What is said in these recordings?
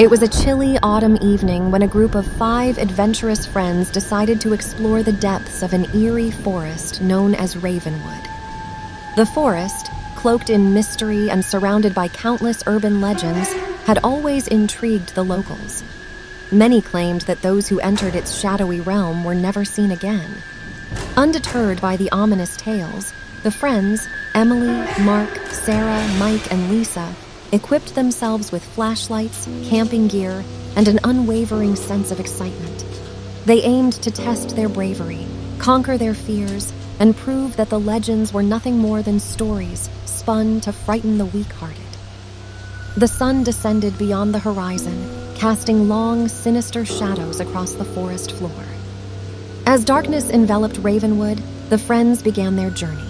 It was a chilly autumn evening when a group of 5 adventurous friends decided to explore the depths of an eerie forest known as Ravenwood. The forest, cloaked in mystery and surrounded by countless urban legends, had always intrigued the locals. Many claimed that those who entered its shadowy realm were never seen again. Undeterred by the ominous tales, the friends, Emily, Mark, Sarah, Mike, and Lisa, equipped themselves with flashlights, camping gear, and an unwavering sense of excitement. They aimed to test their bravery, conquer their fears, and prove that the legends were nothing more than stories spun to frighten the weak-hearted. The sun descended beyond the horizon, casting long, sinister shadows across the forest floor. As darkness enveloped Ravenwood, the friends began their journey.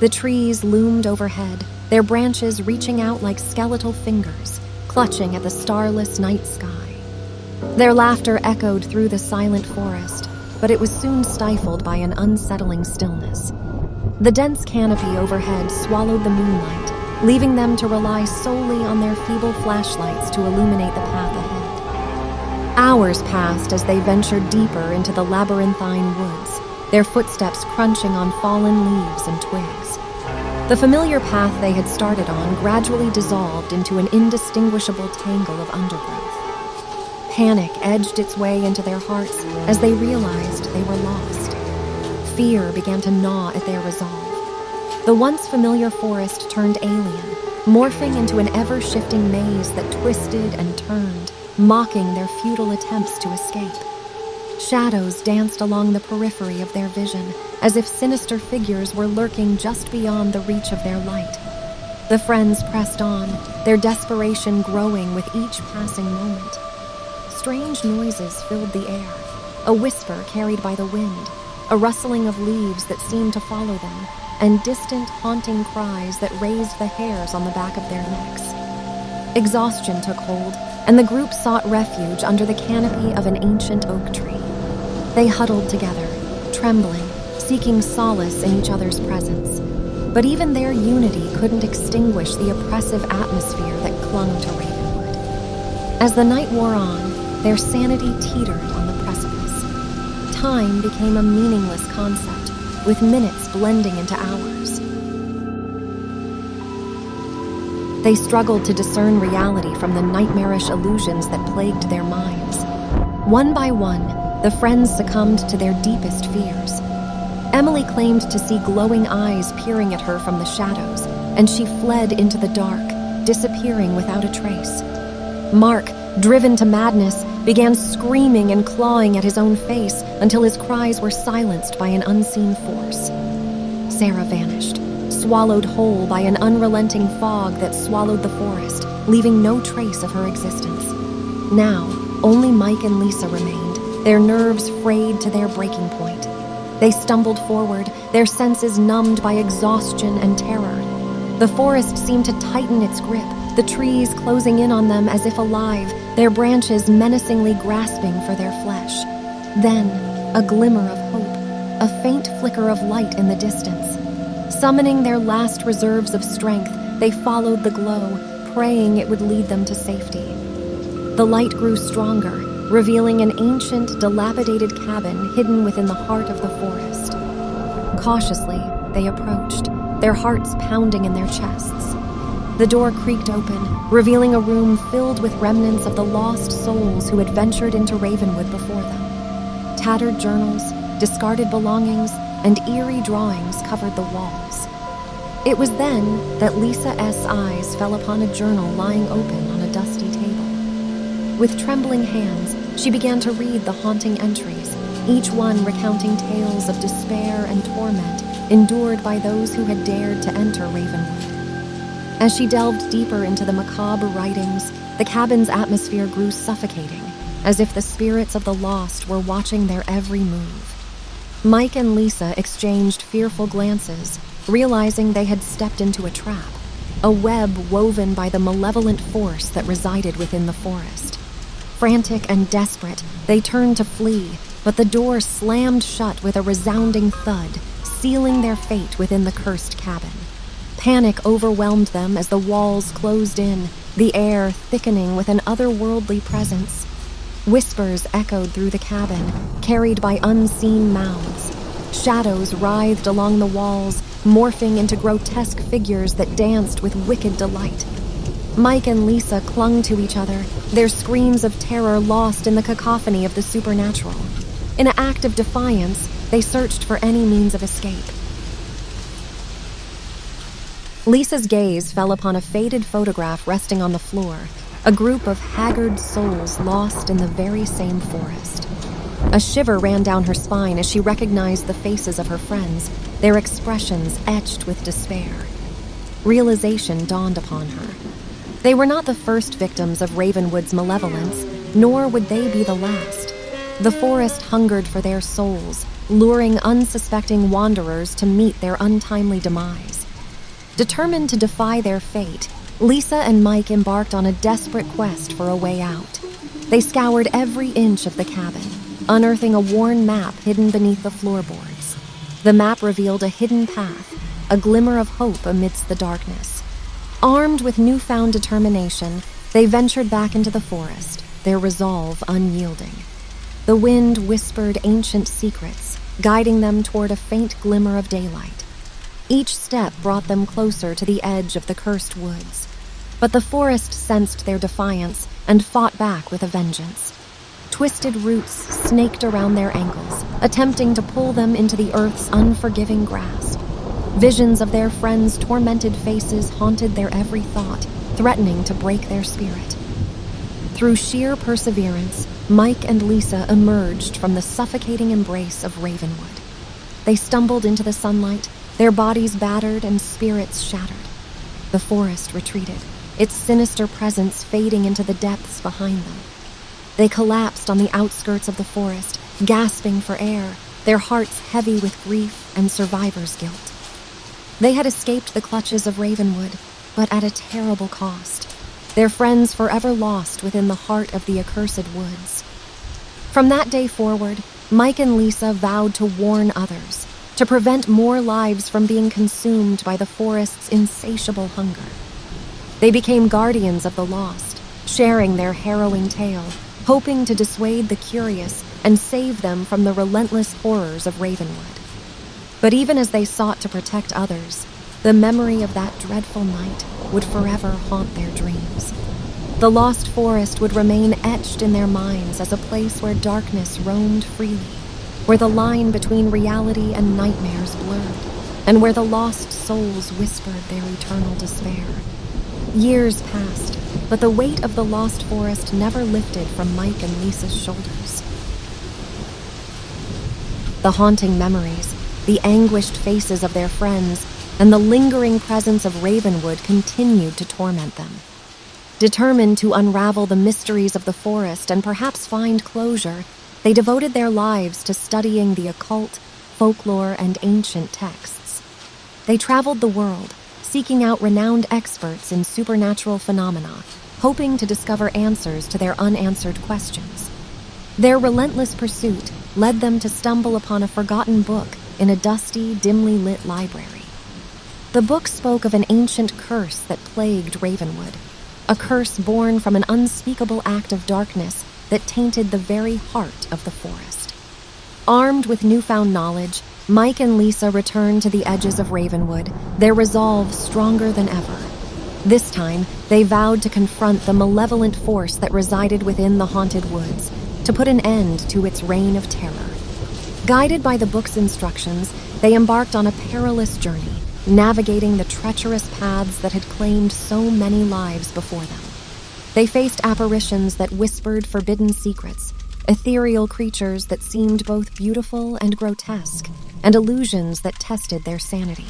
The trees loomed overhead, their branches reaching out like skeletal fingers, clutching at the starless night sky. Their laughter echoed through the silent forest, but it was soon stifled by an unsettling stillness. The dense canopy overhead swallowed the moonlight, leaving them to rely solely on their feeble flashlights to illuminate the path ahead. Hours passed as they ventured deeper into the labyrinthine woods, their footsteps crunching on fallen leaves and twigs. The familiar path they had started on gradually dissolved into an indistinguishable tangle of undergrowth. Panic edged its way into their hearts as they realized they were lost. Fear began to gnaw at their resolve. The once familiar forest turned alien, morphing into an ever-shifting maze that twisted and turned, mocking their futile attempts to escape. Shadows danced along the periphery of their vision, as if sinister figures were lurking just beyond the reach of their light. The friends pressed on, their desperation growing with each passing moment. Strange noises filled the air, a whisper carried by the wind, a rustling of leaves that seemed to follow them, and distant, haunting cries that raised the hairs on the back of their necks. Exhaustion took hold, and the group sought refuge under the canopy of an ancient oak tree. They huddled together, trembling, seeking solace in each other's presence. But even their unity couldn't extinguish the oppressive atmosphere that clung to Ravenwood. As the night wore on, their sanity teetered on the precipice. Time became a meaningless concept, with minutes blending into hours. They struggled to discern reality from the nightmarish illusions that plagued their minds. One by one, the friends succumbed to their deepest fears. Emily claimed to see glowing eyes peering at her from the shadows, and she fled into the dark, disappearing without a trace. Mark, driven to madness, began screaming and clawing at his own face until his cries were silenced by an unseen force. Sarah vanished, swallowed whole by an unrelenting fog that swallowed the forest, leaving no trace of her existence. Now, only Mike and Lisa remained, their nerves frayed to their breaking point. They stumbled forward, their senses numbed by exhaustion and terror. The forest seemed to tighten its grip, the trees closing in on them as if alive, their branches menacingly grasping for their flesh. Then, a glimmer of hope, a faint flicker of light in the distance. Summoning their last reserves of strength, they followed the glow, praying it would lead them to safety. The light grew stronger, revealing an ancient, dilapidated cabin hidden within the heart of the forest. Cautiously, they approached, their hearts pounding in their chests. The door creaked open, revealing a room filled with remnants of the lost souls who had ventured into Ravenwood before them. Tattered journals, discarded belongings, and eerie drawings covered the walls. It was then that Lisa S.'s eyes fell upon a journal lying open on a dusty table. With trembling hands, she began to read the haunting entries, each one recounting tales of despair and torment endured by those who had dared to enter Ravenwood. As she delved deeper into the macabre writings, the cabin's atmosphere grew suffocating, as if the spirits of the lost were watching their every move. Mike and Lisa exchanged fearful glances, realizing they had stepped into a trap, a web woven by the malevolent force that resided within the forest. Frantic and desperate, they turned to flee, but the door slammed shut with a resounding thud, sealing their fate within the cursed cabin. Panic overwhelmed them as the walls closed in, the air thickening with an otherworldly presence. Whispers echoed through the cabin, carried by unseen mouths. Shadows writhed along the walls, morphing into grotesque figures that danced with wicked delight. Mike and Lisa clung to each other, their screams of terror lost in the cacophony of the supernatural. In an act of defiance, they searched for any means of escape. Lisa's gaze fell upon a faded photograph resting on the floor, a group of haggard souls lost in the very same forest. A shiver ran down her spine as she recognized the faces of her friends, their expressions etched with despair. Realization dawned upon her. They were not the first victims of Ravenwood's malevolence, nor would they be the last. The forest hungered for their souls, luring unsuspecting wanderers to meet their untimely demise. Determined to defy their fate, Lisa and Mike embarked on a desperate quest for a way out. They scoured every inch of the cabin, unearthing a worn map hidden beneath the floorboards. The map revealed a hidden path, a glimmer of hope amidst the darkness. Armed with newfound determination, they ventured back into the forest, their resolve unyielding. The wind whispered ancient secrets, guiding them toward a faint glimmer of daylight. Each step brought them closer to the edge of the cursed woods. But the forest sensed their defiance and fought back with a vengeance. Twisted roots snaked around their ankles, attempting to pull them into the earth's unforgiving grasp. Visions of their friends' tormented faces haunted their every thought, threatening to break their spirit. Through sheer perseverance, Mike and Lisa emerged from the suffocating embrace of Ravenwood. They stumbled into the sunlight, their bodies battered and spirits shattered. The forest retreated, its sinister presence fading into the depths behind them. They collapsed on the outskirts of the forest, gasping for air, their hearts heavy with grief and survivor's guilt. They had escaped the clutches of Ravenwood, but at a terrible cost. Their friends forever lost within the heart of the accursed woods. From that day forward, Mike and Lisa vowed to warn others, to prevent more lives from being consumed by the forest's insatiable hunger. They became guardians of the lost, sharing their harrowing tale, hoping to dissuade the curious and save them from the relentless horrors of Ravenwood. But even as they sought to protect others, the memory of that dreadful night would forever haunt their dreams. The lost forest would remain etched in their minds as a place where darkness roamed freely, where the line between reality and nightmares blurred, and where the lost souls whispered their eternal despair. Years passed, but the weight of the lost forest never lifted from Mike and Lisa's shoulders. The haunting memories, the anguished faces of their friends, and the lingering presence of Ravenwood continued to torment them. Determined to unravel the mysteries of the forest and perhaps find closure, they devoted their lives to studying the occult, folklore, and ancient texts. They traveled the world, seeking out renowned experts in supernatural phenomena, hoping to discover answers to their unanswered questions. Their relentless pursuit led them to stumble upon a forgotten book in a dusty, dimly lit library. The book spoke of an ancient curse that plagued Ravenwood, a curse born from an unspeakable act of darkness that tainted the very heart of the forest. Armed with newfound knowledge, Mike and Lisa returned to the edges of Ravenwood, their resolve stronger than ever. This time, they vowed to confront the malevolent force that resided within the haunted woods, to put an end to its reign of terror. Guided by the book's instructions, they embarked on a perilous journey, navigating the treacherous paths that had claimed so many lives before them. They faced apparitions that whispered forbidden secrets, ethereal creatures that seemed both beautiful and grotesque, and illusions that tested their sanity.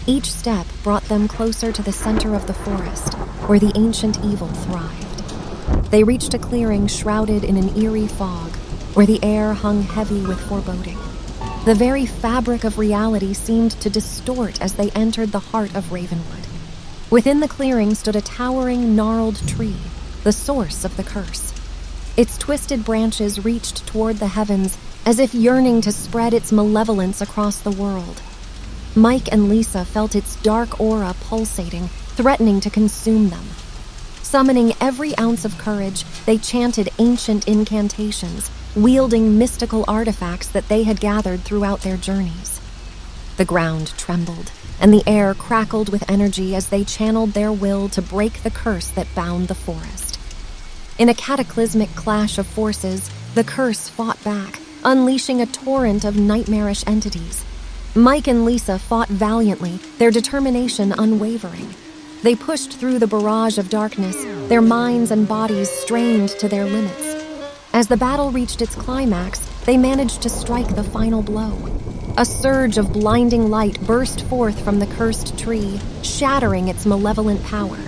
Each step brought them closer to the center of the forest, where the ancient evil thrived. They reached a clearing shrouded in an eerie fog, where the air hung heavy with foreboding. The very fabric of reality seemed to distort as they entered the heart of Ravenwood. Within the clearing stood a towering, gnarled tree, the source of the curse. Its twisted branches reached toward the heavens, as if yearning to spread its malevolence across the world. Mike and Lisa felt its dark aura pulsating, threatening to consume them. Summoning every ounce of courage, they chanted ancient incantations, wielding mystical artifacts that they had gathered throughout their journeys. The ground trembled, and the air crackled with energy as they channeled their will to break the curse that bound the forest. In a cataclysmic clash of forces, the curse fought back, unleashing a torrent of nightmarish entities. Mike and Lisa fought valiantly, their determination unwavering. They pushed through the barrage of darkness, their minds and bodies strained to their limits. As the battle reached its climax, they managed to strike the final blow. A surge of blinding light burst forth from the cursed tree, shattering its malevolent power.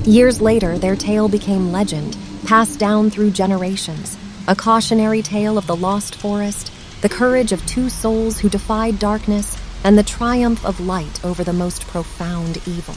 Years later, their tale became legend, passed down through generations, a cautionary tale of the lost forest, the courage of two souls who defied darkness, and the triumph of light over the most profound evil.